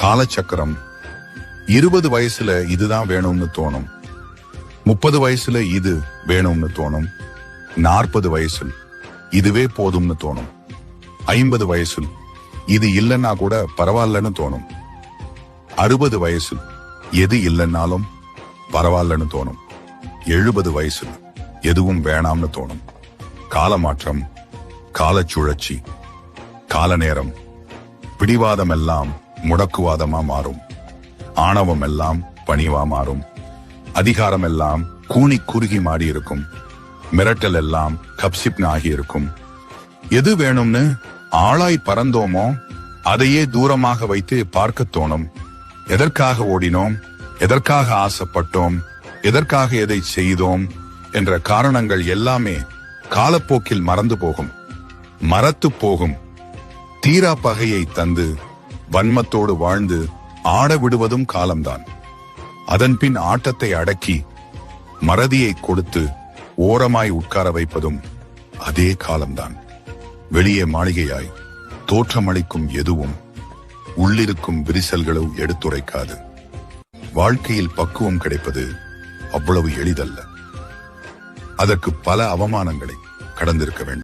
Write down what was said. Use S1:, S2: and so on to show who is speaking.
S1: காலச்சக்கரம் 20 வயசுல இதுதான் வேணும்னு தோணும், 30 வயசுல இது வேணும்னு தோணும், 40 வயசுல இதுவே போதும்னு தோணும், 50 வயசுல இது இல்லைன்னா கூட பரவாயில்லன்னு தோணும், 60 வயசுல எது இல்லைன்னாலும் பரவாயில்லன்னு தோணும், 70 வயசுல எதுவும் வேணாம்னு தோணும். காலமாற்றம், காலச்சுழற்சி, கால நேரம், பிடிவாதம் எல்லாம் முடக்குவாதமா மாறும், ஆணவம் எல்லாம் பணிவா மாறும், அதிகாரம் எல்லாம் கூனி குறுகி மாறி இருக்கும், மிரட்டல் எல்லாம் கப்சிப்னு ஆகி இருக்கும். எது வேணும்னு ஆளாய் பறந்தோமோ அதையே தூரமாக வைத்து பார்க்க தோணும். எதற்காக ஓடினோம், எதற்காக ஆசைப்பட்டோம், எதற்காக எதை செய்தோம் என்ற காரணங்கள் எல்லாமே காலப்போக்கில் மறந்து போகும், மறத்து போகும். தீரா பகையை தந்து வன்மத்தோடு வாழ்ந்து ஆட விடுவதும் காலம்தான். அதன்பின் ஆட்டத்தை அடக்கி மறதியை கொடுத்து ஓரமாய் உட்கார வைப்பதும் அதே காலம்தான். வெளியே மாளிகையாய் தோற்றமளிக்கும் எதுவும் உள்ளிருக்கும் விரிசல்களை எடுத்துரைக்காது. வாழ்க்கையில் பக்குவம் கிடைப்பது அவ்வளவு எளிதல்ல. அதற்கு பல அவமானங்களை கடந்திருக்க வேண்டும்.